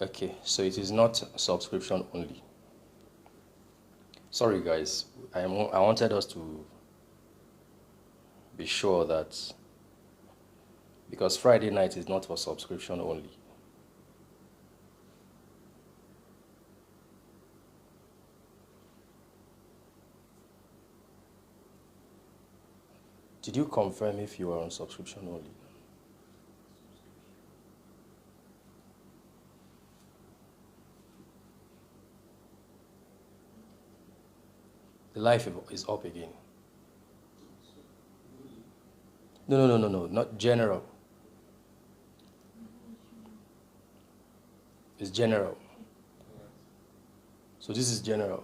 Okay, so it is not subscription only. Sorry guys, I wanted us to be sure that because Friday night is not for subscription only. Did you confirm if you are on subscription only? The life is up again. No, not general. It's general. So this is general.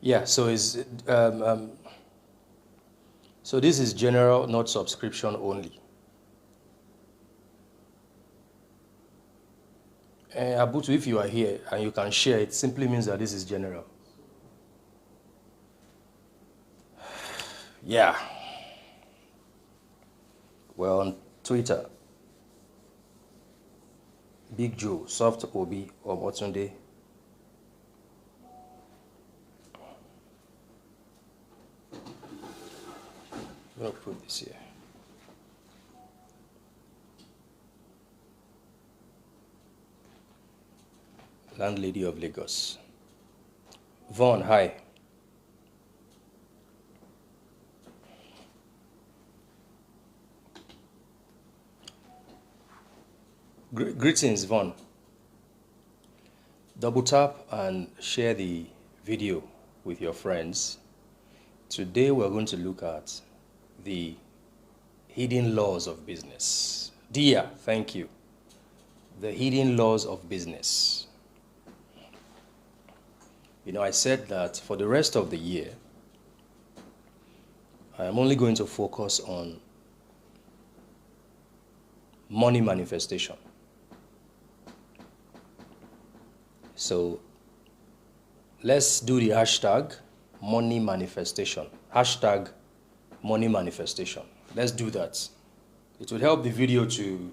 Yeah, so so this is general, not subscription only. Abutu, if you are here and you can share, it simply means that this is general. Yeah. Well, on Twitter, Big Joe, Soft Obi, or Motunde. I'm going to put this here. Landlady of Lagos. Vaughn, hi. Greetings, Vaughn. Double tap and share the video with your friends. Today we're going to look at the hidden laws of business. Dia, thank you. The hidden laws of business. You know, I said that for the rest of the year, I am only going to focus on money manifestation. So let's do the hashtag money manifestation. Hashtag money manifestation. Let's do that. It will help the video to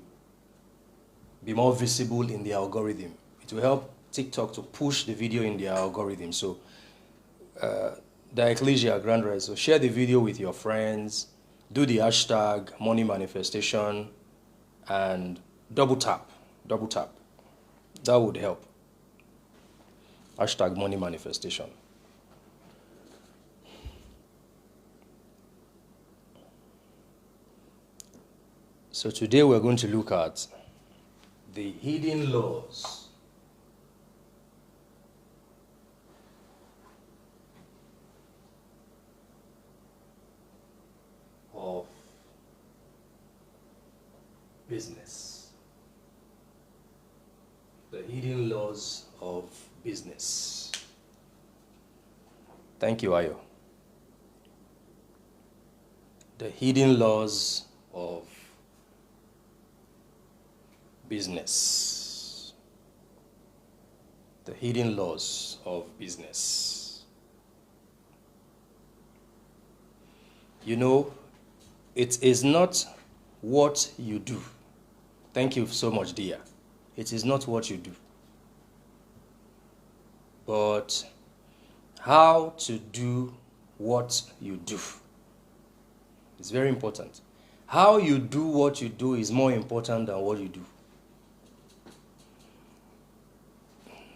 be more visible in the algorithm. It will help TikTok to push the video in their algorithm. So the Ecclesia Grand Rise. So share the video with your friends. Do the hashtag money manifestation and double tap. Double tap. That would help. Hashtag money manifestation. So today we're going to look at the hidden laws of business. The hidden laws of business. Thank you, Ayo. The hidden laws of business. The hidden laws of business. You know, it is not what you do. Thank you so much, dear. It is not what you do, but how to do what you do. It's very important. How you do what you do is more important than what you do.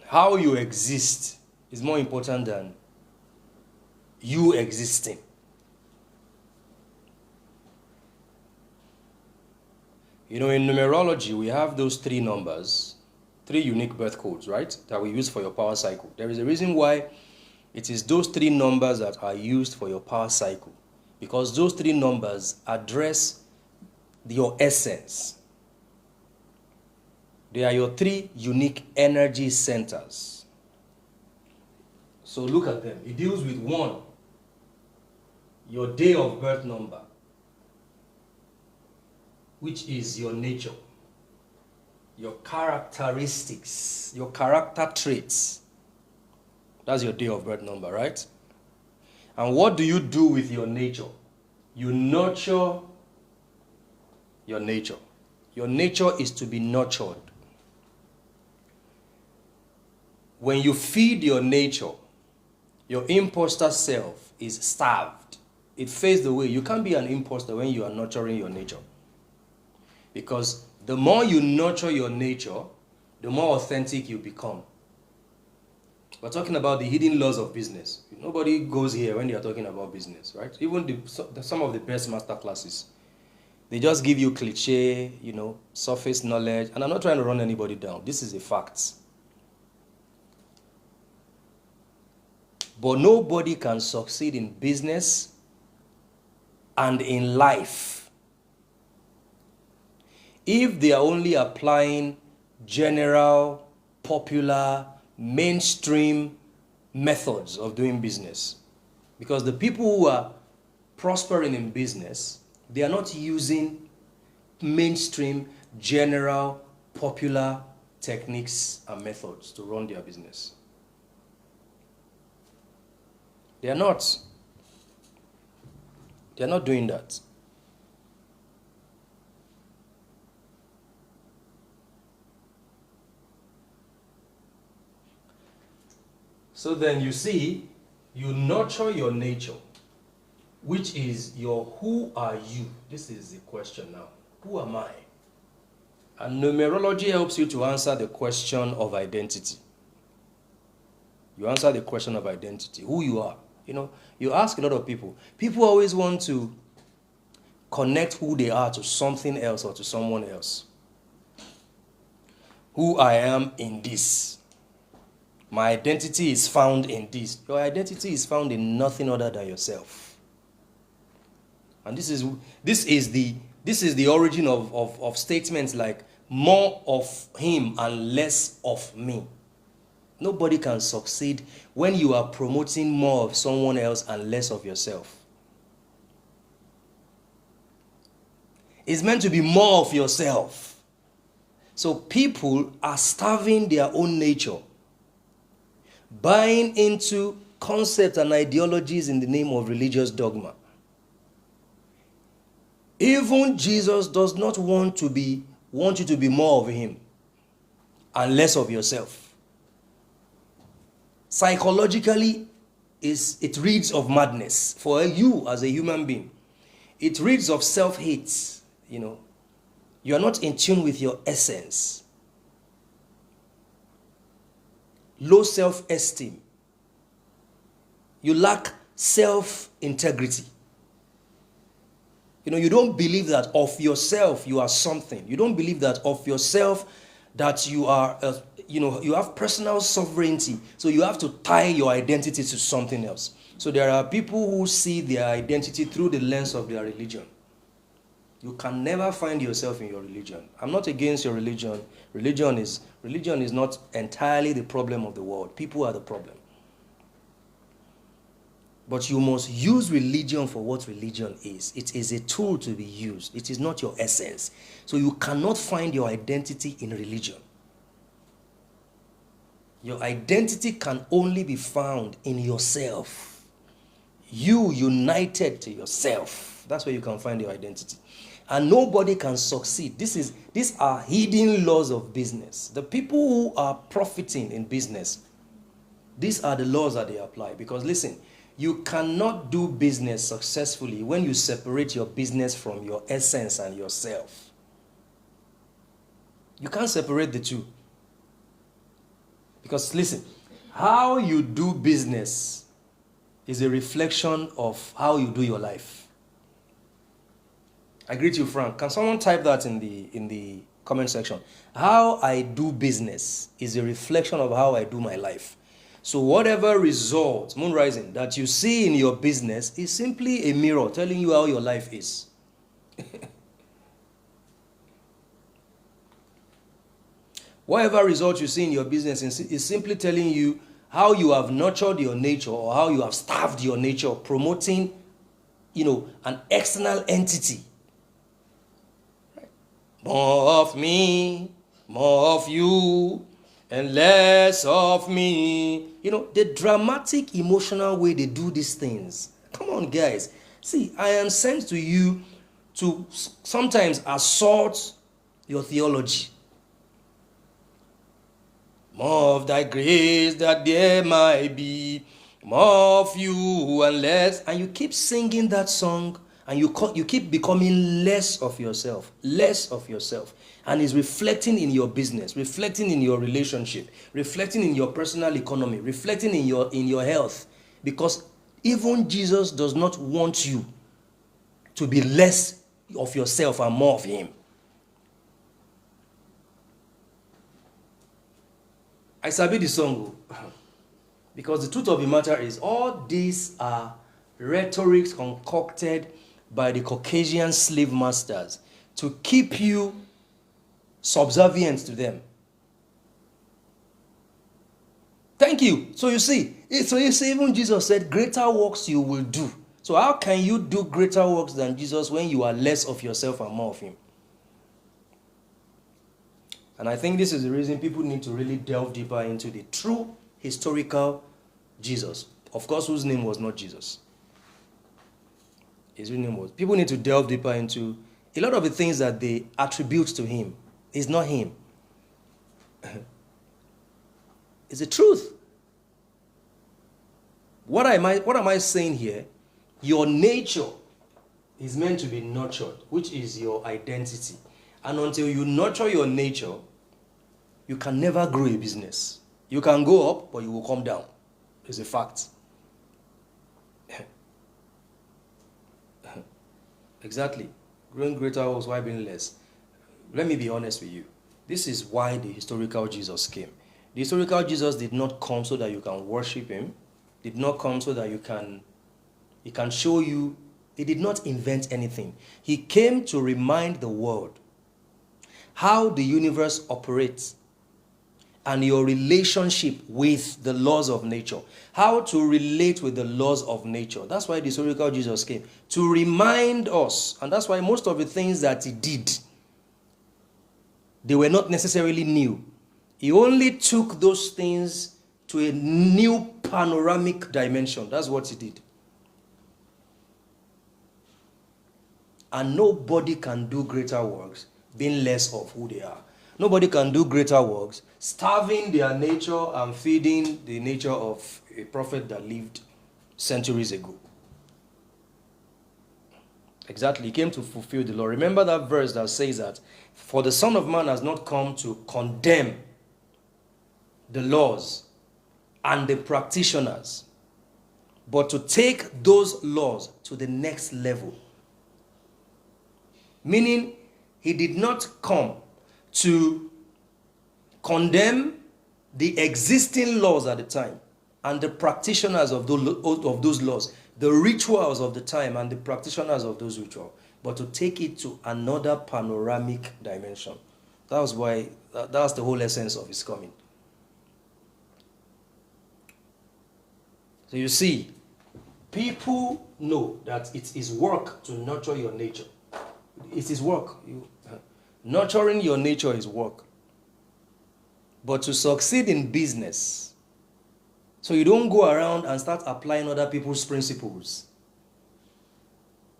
How you exist is more important than you existing. You know, in numerology, we have those three numbers, three unique birth codes, right, that we use for your power cycle. There is a reason why it is those three numbers that are used for your power cycle, because those three numbers address your essence. They are your three unique energy centers. So look at them. It deals with one, your day of birth number, which is your nature, your characteristics, your character traits. That's your day of birth number, right? And what do you do with your nature? You nurture your nature. Your nature is to be nurtured. When you feed your nature, your imposter self is starved. It fades away. You can't be an imposter when you are nurturing your nature. Because the more you nurture your nature, the more authentic you become. We're talking about the hidden laws of business. Nobody goes here when they are talking about business, right? Even some of the best master classes, they just give you cliche, surface knowledge. And I'm not trying to run anybody down. This is a fact. But nobody can succeed in business and in life if they are only applying general, popular, mainstream methods of doing business. Because the people who are prospering in business, they are not using mainstream, general, popular techniques and methods to run their business. They are not. They are not doing that. So then you see, you nurture your nature, which is your who are you? This is the question now. Who am I? And numerology helps you to answer the question of identity. You answer the question of identity, who you are. You ask a lot of people. People always want to connect who they are to something else or to someone else. Who I am in this. My identity is found in this. Your identity is found in nothing other than yourself. And this is the origin of statements like more of him and less of me. Nobody can succeed when you are promoting more of someone else and less of yourself. It's meant to be more of yourself. So people are starving their own nature, buying into concepts and ideologies in the name of religious dogma. Even Jesus does not want you to be more of him and less of yourself. Psychologically, it reads of madness for you as a human being. It reads of self-hate. You are not in tune with your essence. Low self-esteem. You lack self-integrity. You don't believe that of yourself you are something. You don't believe that of yourself that you are, you have personal sovereignty. So you have to tie your identity to something else. So there are people who see their identity through the lens of their religion. You can never find yourself in your religion. I'm not against your religion. Religion is not entirely the problem of the world. People are the problem. But you must use religion for what religion is. It is a tool to be used. It is not your essence. So you cannot find your identity in religion. Your identity can only be found in yourself. You united to yourself. That's where you can find your identity. And nobody can succeed. These are hidden laws of business. The people who are profiting in business, these are the laws that they apply. Because listen, you cannot do business successfully when you separate your business from your essence and yourself. You can't separate the two. Because listen, how you do business is a reflection of how you do your life. I greet you, Frank. Can someone type that in the comment section? How I do business is a reflection of how I do my life. So whatever result, moon rising, that you see in your business is simply a mirror telling you how your life is. Whatever result you see in your business is simply telling you how you have nurtured your nature or how you have starved your nature, promoting, an external entity. Right? More of me, more of you, and less of me. The dramatic, emotional way they do these things. Come on, guys. See, I am sent to you to sometimes assault your theology. More of thy grace that there might be, more of you and less. And you keep singing that song, and you keep becoming less of yourself. And it's reflecting in your business, reflecting in your relationship, reflecting in your personal economy, reflecting in your health. Because even Jesus does not want you to be less of yourself and more of him. I sabi the song, because the truth of the matter is all these are rhetorics concocted by the Caucasian slave masters to keep you subservient to them. Thank you. So you see, even Jesus said, greater works you will do. So how can you do greater works than Jesus when you are less of yourself and more of him? And I think this is the reason people need to really delve deeper into the true historical Jesus. Of course, whose name was not Jesus. His real name was. People need to delve deeper into a lot of the things that they attribute to him. It's not him. It's the truth. What am I saying here? Your nature is meant to be nurtured, which is your identity. And until you nurture your nature, you can never grow a business. You can go up, but you will come down. It's a fact. Exactly. Growing greater was why being less. Let me be honest with you. This is why the historical Jesus came. The historical Jesus did not come so that you can worship him. Did not come so that he can show you. He did not invent anything. He came to remind the world how the universe operates and your relationship with the laws of nature. How to relate with the laws of nature. That's why the historical Jesus came. To remind us. And that's why most of the things that he did, they were not necessarily new. He only took those things to a new panoramic dimension. That's what he did. And nobody can do greater works being less of who they are. Nobody can do greater works starving their nature and feeding the nature of a prophet that lived centuries ago. Exactly. He came to fulfill the law. Remember that verse that says that, for the Son of Man has not come to condemn the laws and the practitioners, but to take those laws to the next level. Meaning, he did not come to condemn the existing laws at the time and the practitioners of those laws, the rituals of the time and the practitioners of those rituals, but to take it to another panoramic dimension. That's why, that's the whole essence of his coming. So you see, people know that it is work to nurture your nature. It is work. Nurturing your nature is work. But to succeed in business, so you don't go around and start applying other people's principles,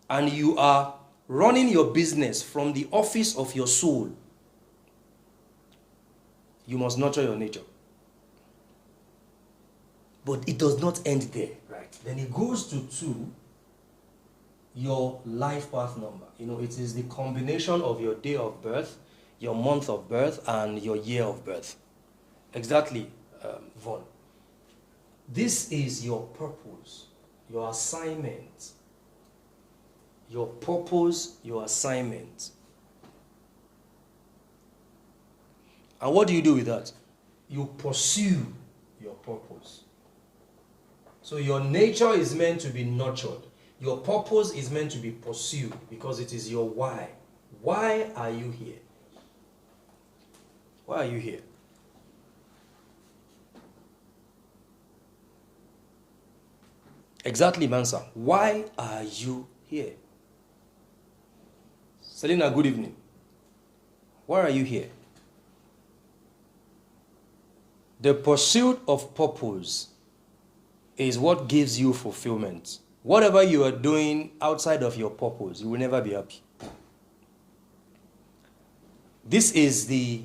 and you are running your business from the office of your soul, you must nurture your nature. But it does not end there, right? Then it goes to 2, your life path number. You know, it is the combination of your day of birth, your month of birth, and your year of birth. Exactly, Vaughn. This is your purpose, your assignment. Your purpose, your assignment. And what do you do with that? You pursue your purpose. So your nature is meant to be nurtured. Your purpose is meant to be pursued because it is your why. Why are you here? Why are you here? Exactly, Mansa. Why are you here? Selena, good evening. Why are you here? The pursuit of purpose is what gives you fulfillment. whatever you are doing outside of your purpose, you will never be happy. This is the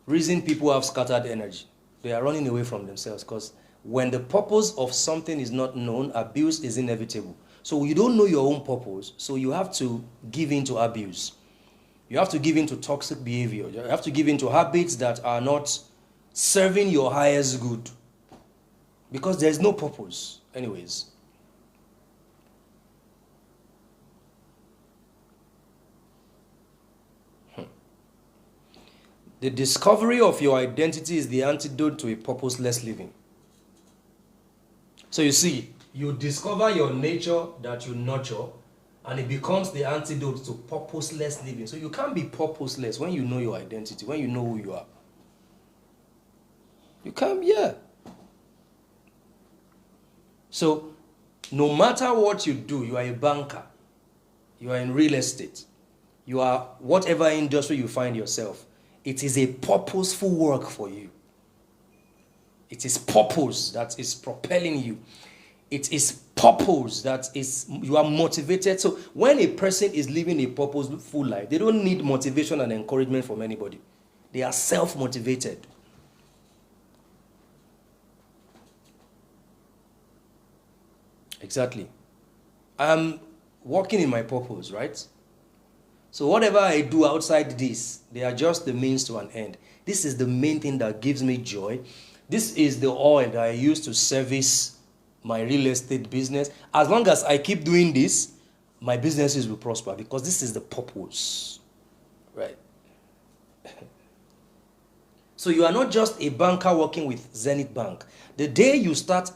reason people have scattered energy. They are running away from themselves, because when the purpose of something is not known, abuse is inevitable. So you don't know your own purpose, so you have to give in to abuse. You have to give in to toxic behavior. You have to give in to habits that are not serving your highest good, because there's no purpose anyways. The discovery of your identity is the antidote to a purposeless living. So you see, you discover your nature that you nurture, and it becomes the antidote to purposeless living. So you can't be purposeless when you know your identity, when you know who you are. You can't, yeah. So no matter what you do, you are a banker, you are in real estate, you are whatever industry you find yourself, it is a purposeful work for you. It is purpose that is propelling you. It is purpose that is, you are motivated. So when a person is living a purposeful life, they don't need motivation and encouragement from anybody. They are self-motivated. Exactly. I'm working in my purpose, right? So whatever I do outside this, they are just the means to an end. This is the main thing that gives me joy. This is the oil that I use to service my real estate business. As long as I keep doing this, my businesses will prosper, because this is the purpose, right? So you are not just a banker working with Zenith Bank. The day you start,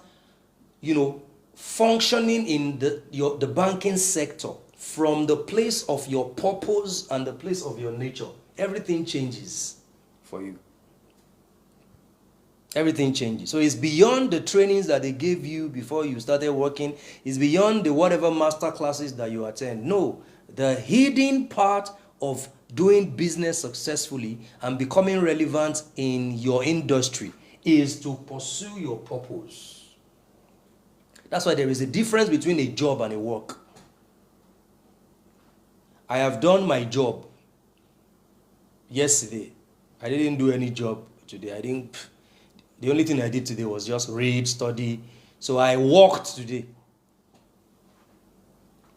functioning in the banking sector from the place of your purpose and the place of your nature, everything changes for you. Everything changes. So it's beyond the trainings that they gave you before you started working. It's beyond the whatever master classes that you attend. No, the hidden part of doing business successfully and becoming relevant in your industry is to pursue your purpose. That's why there is a difference between a job and a work. I have done my job yesterday. I didn't do any job today. The only thing I did today was just read, study. So I worked today.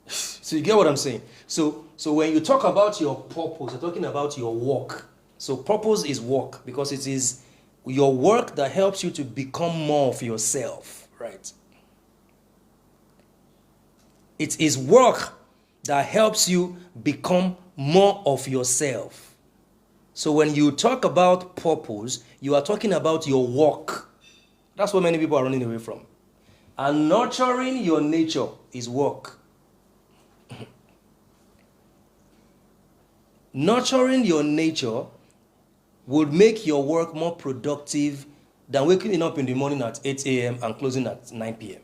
So you get what I'm saying? So when you talk about your purpose, you're talking about your work. So purpose is work, because it is your work that helps you to become more of yourself, right? It is work that helps you become more of yourself. So when you talk about purpose, you are talking about your work. That's what many people are running away from. And nurturing your nature is work. Nurturing your nature would make your work more productive than waking up in the morning at 8 a.m. and closing at 9 p.m.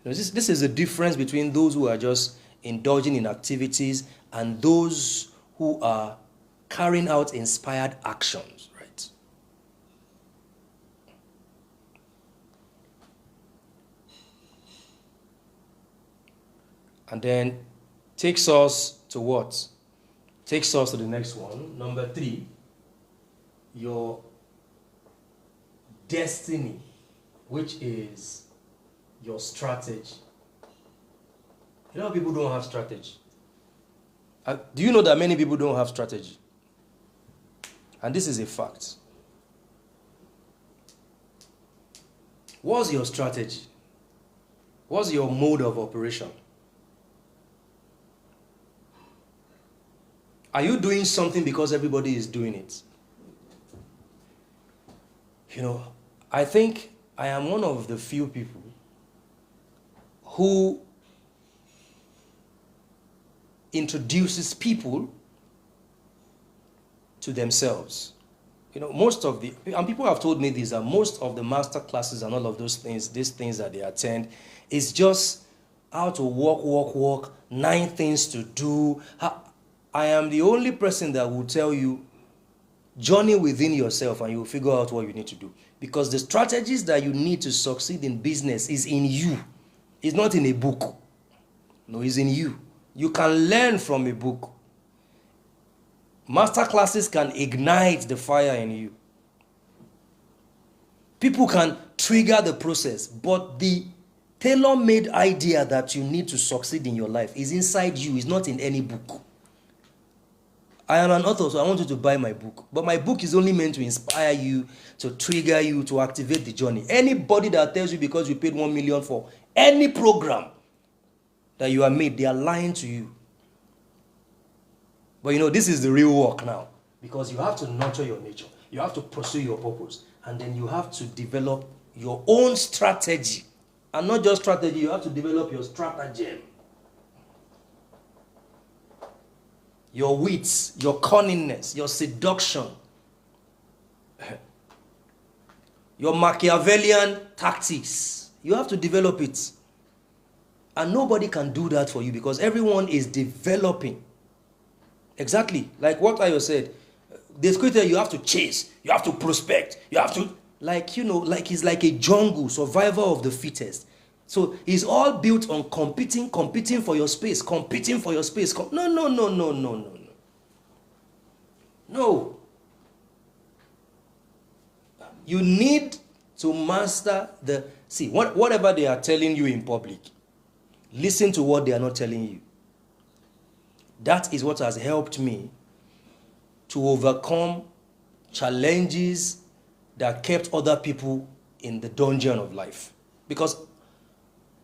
This is the difference between those who are just indulging in activities and those who are carrying out inspired actions, right? And then takes us to what? Takes us to the next one. Number 3, your destiny, which is your strategy. You know, people don't have strategy. Do you know that many people don't have strategy? And this is a fact. What's your strategy? What's your mode of operation? Are you doing something because everybody is doing it? I think I am one of the few people who introduces people to themselves. Most of and people have told me this, that most of the master classes and all of those things, these things that they attend, is just how to walk, 9 things to do. I am the only person that will tell you, journey within yourself and you will figure out what you need to do. Because the strategies that you need to succeed in business is in you. It's not in a book. No, it's in you. You can learn from a book. Master classes can ignite the fire in you. People can trigger the process, but the tailor-made idea that you need to succeed in your life is inside you. It's not in any book. I am an author, so I want you to buy my book. But my book is only meant to inspire you, to trigger you, to activate the journey. Anybody that tells you because you paid 1 million for any program that you are made, they are lying to you. But this is the real work now. Because you have to nurture your nature. You have to pursue your purpose. And then you have to develop your own strategy. And not just strategy, you have to develop your stratagem. Your wits, your cunningness, your seduction, your Machiavellian tactics. You have to develop it. And nobody can do that for you because everyone is developing. Exactly. Like what Ayo said. The scripture, you have to chase. You have to prospect. You have to, like it's like a jungle, survival of the fittest. So it's all built on competing for your space, competing for your space. No. You need to master whatever they are telling you in public. Listen to what they are not telling you. That is what has helped me to overcome challenges that kept other people in the dungeon of life. Because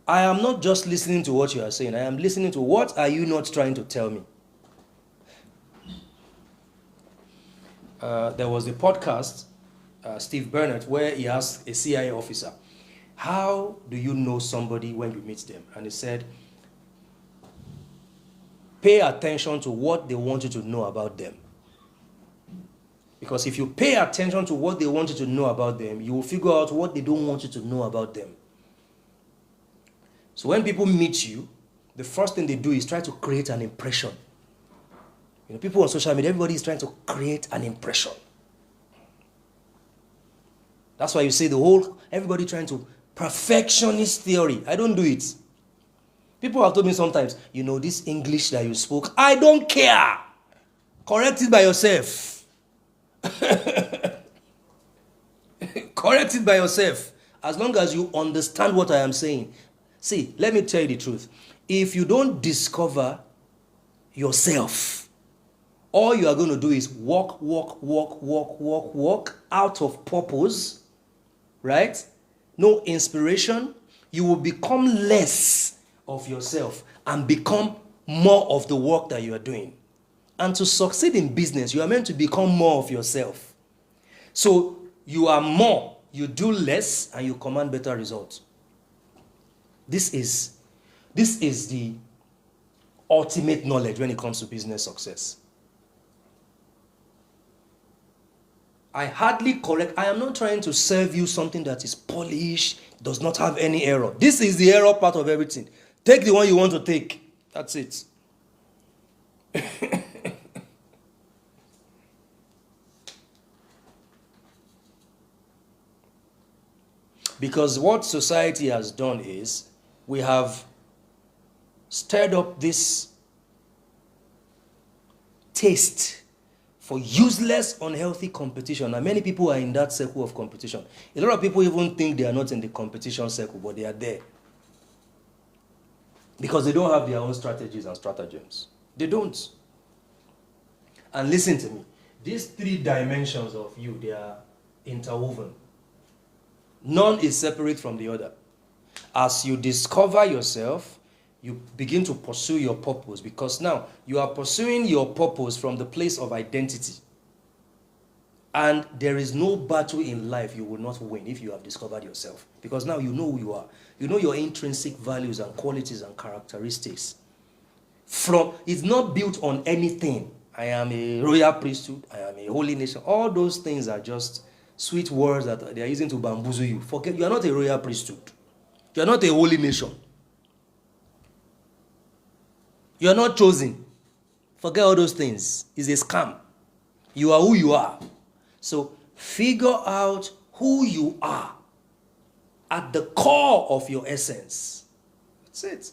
I am not just listening to what you are saying. I am listening to what are you not trying to tell me. There was a podcast, Steve Burnett, where he asked a CIA officer, how do you know somebody when you meet them? And he said, pay attention to what they want you to know about them. Because if you pay attention to what they want you to know about them, you will figure out what they don't want you to know about them. So when people meet you, the first thing they do is try to create an impression. People on social media, everybody is trying to create an impression. That's why you see everybody trying to perfectionist theory. I don't do it. People have told me sometimes, this English that you spoke, I don't care. Correct it by yourself. Correct it by yourself. As long as you understand what I am saying. See, let me tell you the truth. If you don't discover yourself, all you are going to do is walk out of purpose, right? No inspiration. You will become less of yourself and become more of the work that you are doing. And to succeed in business, you are meant to become more of yourself. So you are more, you do less, and you command better results. This is the ultimate knowledge when it comes to business success. I am not trying to serve you something that is polished, does not have any error. This is the error part of everything. Take the one you want to take. That's it. Because what society has done is we have stirred up this taste for useless, unhealthy competition. And many people are in that circle of competition. A lot of people even think they are not in the competition circle, but they are there. Because they don't have their own strategies and stratagems. They don't. And listen to me. These 3 dimensions of you, they are interwoven. None is separate from the other. As you discover yourself, you begin to pursue your purpose, because now you are pursuing your purpose from the place of identity. And there is no battle in life you will not win if you have discovered yourself. Because now you know who you are. You know your intrinsic values and qualities and characteristics. It's not built on anything. I am a royal priesthood. I am a holy nation. All those things are just sweet words that they are using to bamboozle you. Forget, you are not a royal priesthood. You are not a holy nation. You are not chosen. Forget all those things. It's a scam. You are who you are. So figure out who you are at the core of your essence. That's it.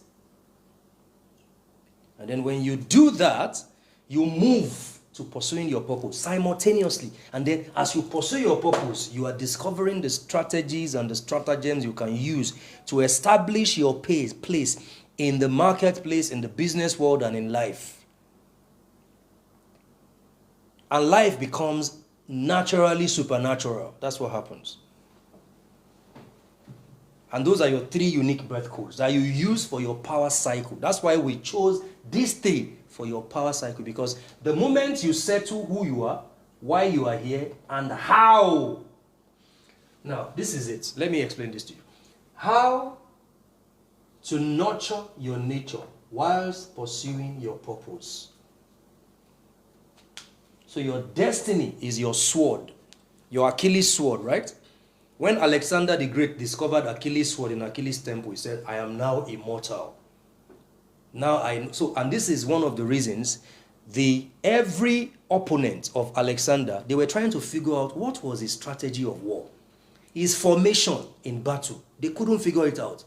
And then when you do that, you move to pursuing your purpose simultaneously. And then as you pursue your purpose, you are discovering the strategies and the stratagems you can use to establish your place in the marketplace, in the business world, and in life. And life becomes naturally supernatural. That's what happens. And those are your 3 unique birth codes that you use for your power cycle. That's why we chose these 3 for your power cycle. Because the moment you settle who you are, why you are here, and how. Now, this is it. Let me explain this to you. How to nurture your nature whilst pursuing your purpose. So your destiny is your sword, your Achilles sword, right? When Alexander the Great discovered Achilles' sword in Achilles' temple, he said, I am now immortal. And this is one of the reasons every opponent of Alexander, they were trying to figure out what was his strategy of war. His formation in battle. They couldn't figure it out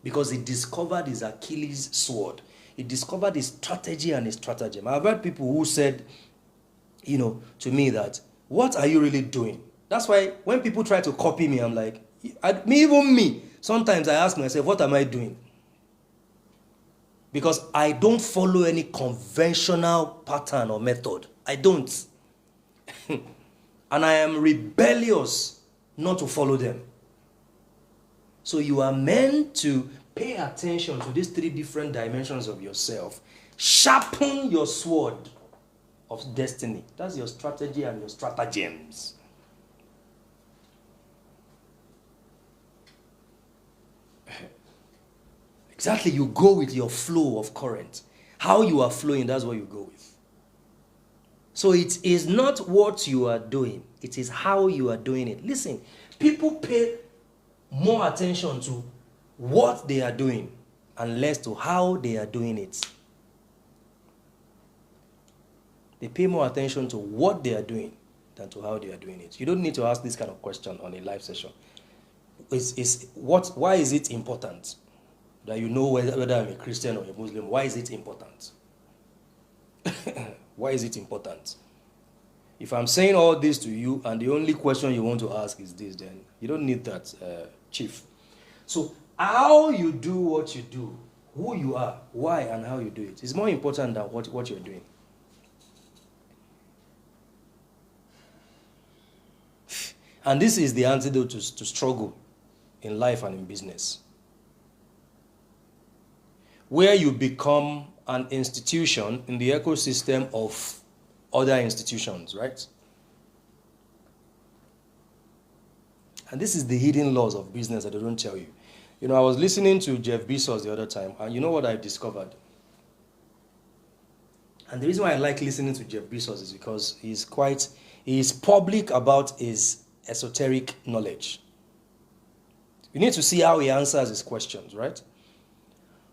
because he discovered his Achilles' sword. He discovered his strategy and his stratagem. I've heard people who said, to me that, what are you really doing? That's why when people try to copy me, I'm like, even me, sometimes I ask myself, what am I doing? Because I don't follow any conventional pattern or method. I don't. And I am rebellious not to follow them. So you are meant to pay attention to these 3 different dimensions of yourself. Sharpen your sword of destiny. That's your strategy and your stratagems. Exactly, you go with your flow of current. How you are flowing, that's what you go with. So it is not what you are doing, it is how you are doing it. Listen, people pay more attention to what they are doing and less to how they are doing it. They pay more attention to what they are doing than to how they are doing it. You don't need to ask this kind of question on a live session. Why is it important that you know whether I'm a Christian or a Muslim? Why is it important? Why is it important? If I'm saying all this to you and the only question you want to ask is this, then you don't need that, Chief. So how you do what you do, who you are, why and how you do it is more important than what you're doing. And this is the antidote to struggle in life and in business, where you become an institution in the ecosystem of other institutions, right? And this is the hidden laws of business that they don't tell you. I was listening to Jeff Bezos the other time, and you know what I discovered? And the reason why I like listening to Jeff Bezos is because he's public about his esoteric knowledge. You need to see how he answers his questions, right?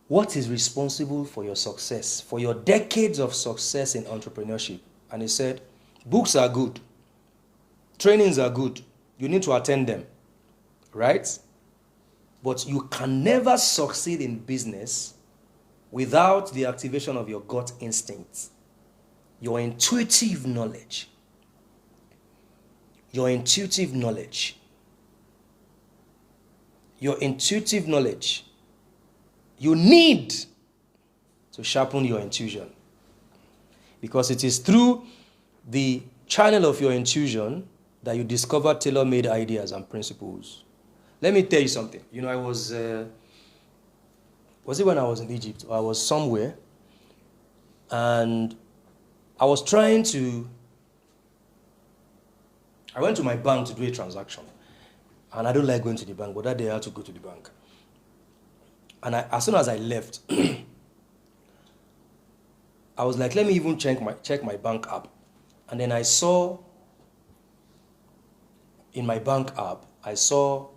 What is responsible for your success, for your decades of success in entrepreneurship? And he said, books are good. Trainings are good. You need to attend them, right? But you can never succeed in business without the activation of your gut instincts, your intuitive knowledge. Your intuitive knowledge. Your intuitive knowledge. You need to sharpen your intuition, because it is through the channel of your intuition that you discover tailor-made ideas and principles. Let me tell you something. I was it when I was in Egypt? I was somewhere, and I went to my bank to do a transaction, and I don't like going to the bank, but that day I had to go to the bank. And as soon as I left, I was like, let me even check my bank app. And then I saw in my bank app, I saw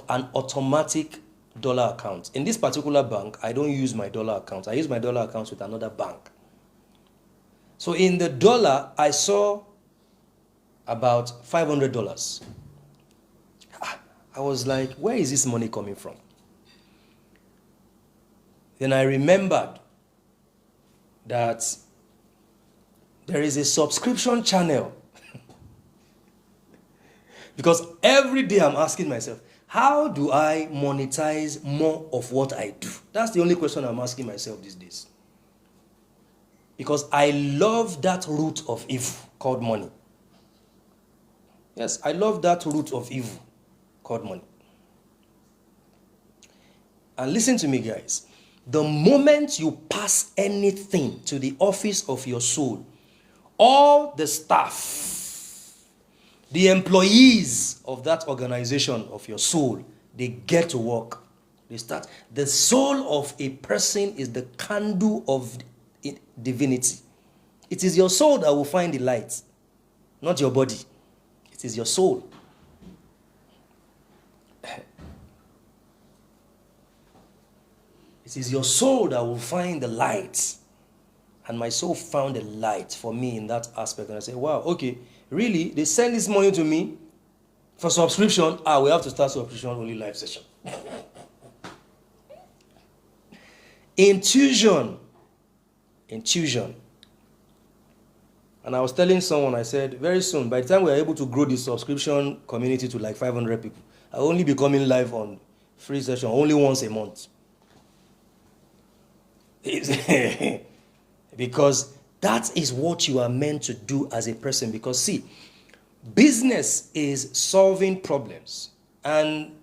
an automatic dollar account. In this particular bank, I don't use my dollar account. I use my dollar account with another bank. So in the dollar, I saw about $500. I was like, where is this money coming from? Then I remembered that there is a subscription channel. Because every day I'm asking myself, how do I monetize more of what I do? That's the only question I'm asking myself these days. Because I love that root of evil called money. Yes, I love that root of evil called money. And listen to me, guys. The moment you pass anything to the office of your soul, all the staff, the employees of that organization of your soul, they get to work. They start. The soul of a person is the candle of divinity. It is your soul that will find the light, not your body. It is your soul. It is your soul that will find the light. And my soul found a light for me in that aspect. And I said, wow, okay, really? They send this money to me for subscription? We have to start subscription only live session. Intuition. And I was telling someone, I said, very soon, by the time we are able to grow the subscription community to like 500 people, I'll only be coming live on free session only once a month. Because that is what you are meant to do as a person. Because see, business is solving problems. And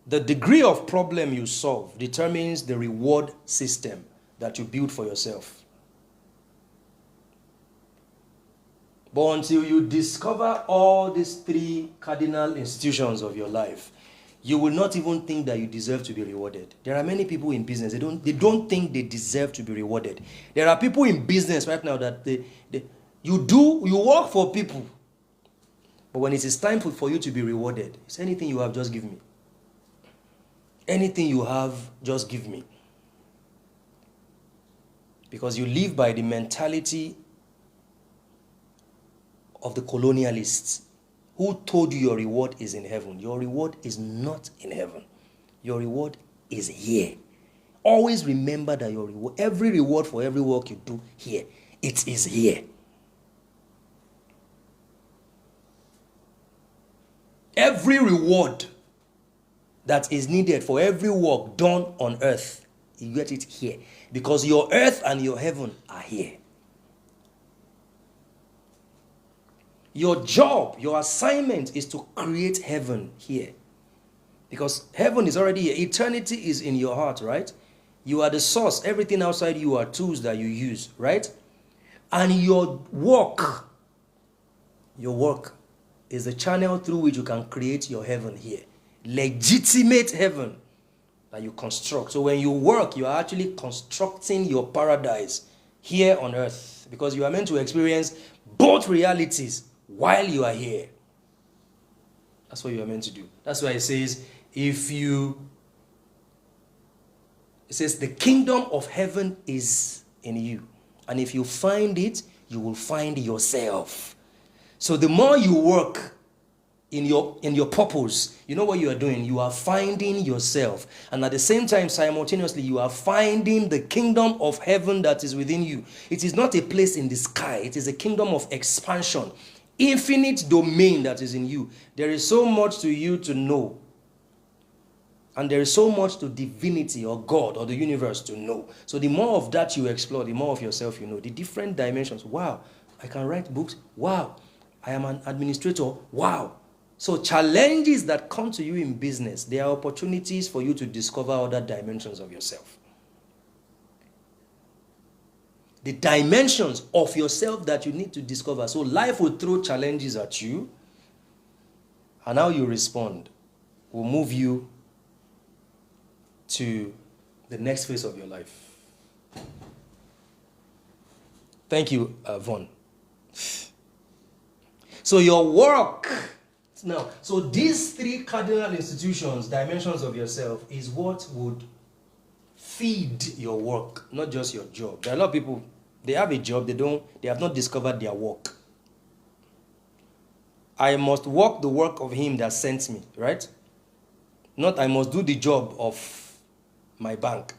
the degree of problem you solve determines the reward system that you build for yourself. But until you discover all these three cardinal institutions of your life, you will not even think that you deserve to be rewarded. There are many people in business, they don't think they deserve to be rewarded. There are people in business right now that you work for people. But when it is time for you to be rewarded, it's anything you have, just give me. Anything you have, just give me. Because you live by the mentality of the colonialists who told you your reward is in heaven. Your reward is not in heaven. Your reward is here. Always remember that your reward, every reward for every work you do here, it is here. Every reward that is needed for every work done on earth, you get it here. Because your earth and your heaven are here. Your job, your assignment is to create heaven here. Because heaven is already here. Eternity is in your heart, right? You are the source. Everything outside you are tools that you use, right? And your work is the channel through which you can create your heaven here. Legitimate heaven that you construct. So when you work, you are actually constructing your paradise here on earth. Because you are meant to experience both realities while you are here. That's what you are meant to do. That's why it says, it says the kingdom of heaven is in you. And if you find it, you will find yourself. So the more you work in your purpose, you know what you are doing? You are finding yourself. And at the same time, simultaneously, you are finding the kingdom of heaven that is within you. It is not a place in the sky. It is a kingdom of expansion. Infinite domain that is in you. There is so much to you to know. And there is so much to divinity or God or the universe to know. So the more of that you explore, the more of yourself you know. The different dimensions. Wow, I can write books. Wow, I am an administrator. Wow. So challenges that come to you in business, they are opportunities for you to discover other dimensions of yourself. The dimensions of yourself that you need to discover. So life will throw challenges at you, and how you respond will move you to the next phase of your life. Thank you, Vaughn. So your work, now, so these three cardinal institutions, dimensions of yourself, is what would feed your work, not just your job. There are a lot of people, they have a job, they have not discovered their work. I must work the work of him that sent me, right? Not I must do the job of my bank.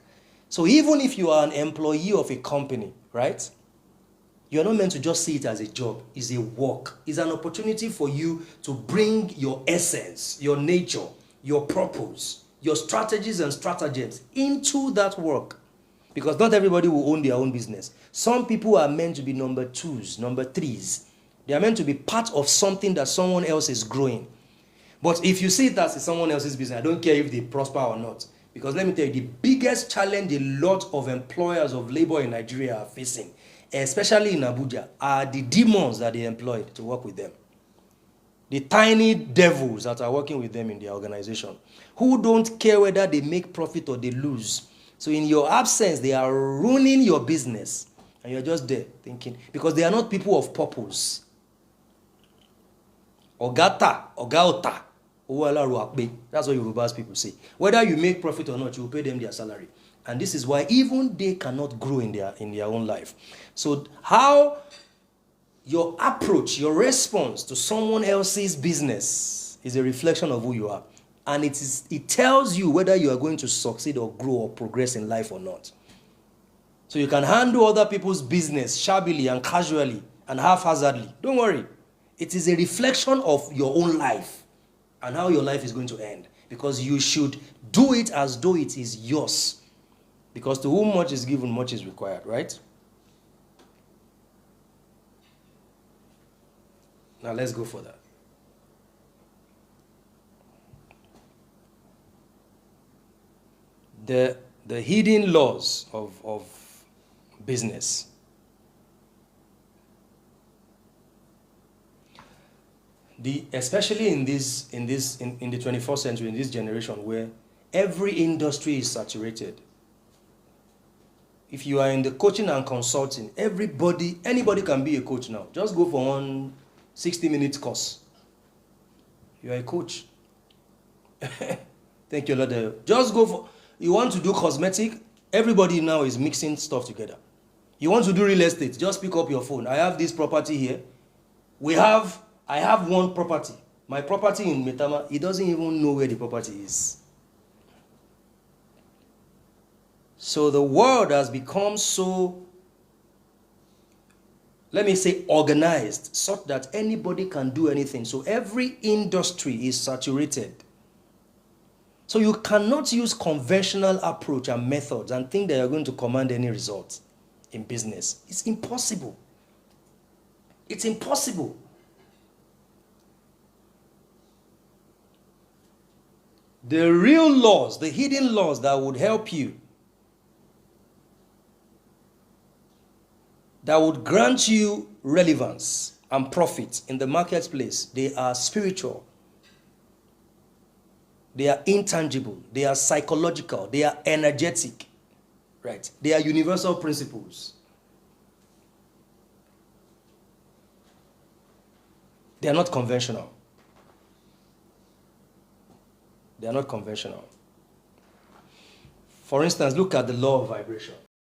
So even if you are an employee of a company, right? You're not meant to just see it as a job. It's a work. It's an opportunity for you to bring your essence, your nature, your purpose, your strategies and stratagems into that work. Because not everybody will own their own business. Some people are meant to be number twos, number threes. They are meant to be part of something that someone else is growing. But if you see it as someone else's business, I don't care if they prosper or not. Because let me tell you, the biggest challenge a lot of employers of labor in Nigeria are facing, especially in Abuja, are the demons that they employed to work with them. The tiny devils that are working with them in their organization, who don't care whether they make profit or they lose. So in your absence, they are ruining your business. And you're just there thinking, because they are not people of purpose. Ogata, ogaota. That's what Yoruba's people say. Whether you make profit or not, you will pay them their salary. And this is why even they cannot grow in their own life. So how your approach, your response to someone else's business is a reflection of who you are. And it tells you whether you are going to succeed or grow or progress in life or not. So you can handle other people's business shabbily and casually and haphazardly. Don't worry. It is a reflection of your own life and how your life is going to end. Because you should do it as though it is yours. Because to whom much is given, much is required, right? Now let's go further. The hidden laws of business. Especially in the 21st century, in this generation where every industry is saturated. If you are in the coaching and consulting, anybody can be a coach now. Just go for one 60-minute course. You are a coach. Thank you, Lord. Just go for, you want to do cosmetic, everybody now is mixing stuff together. You want to do real estate, just pick up your phone. I have this property here. I have one property. My property in Metama, he doesn't even know where the property is. So the world has become so, let me say, organized, such that anybody can do anything. So every industry is saturated. So you cannot use conventional approach and methods and think that you're going to command any results in business. It's impossible. It's impossible. The real laws, the hidden laws that would help you, that would grant you relevance and profit in the marketplace, they are spiritual. They are intangible. They are psychological. They are energetic. Right? They are universal principles. They are not conventional. They are not conventional. For instance, look at the law of vibration.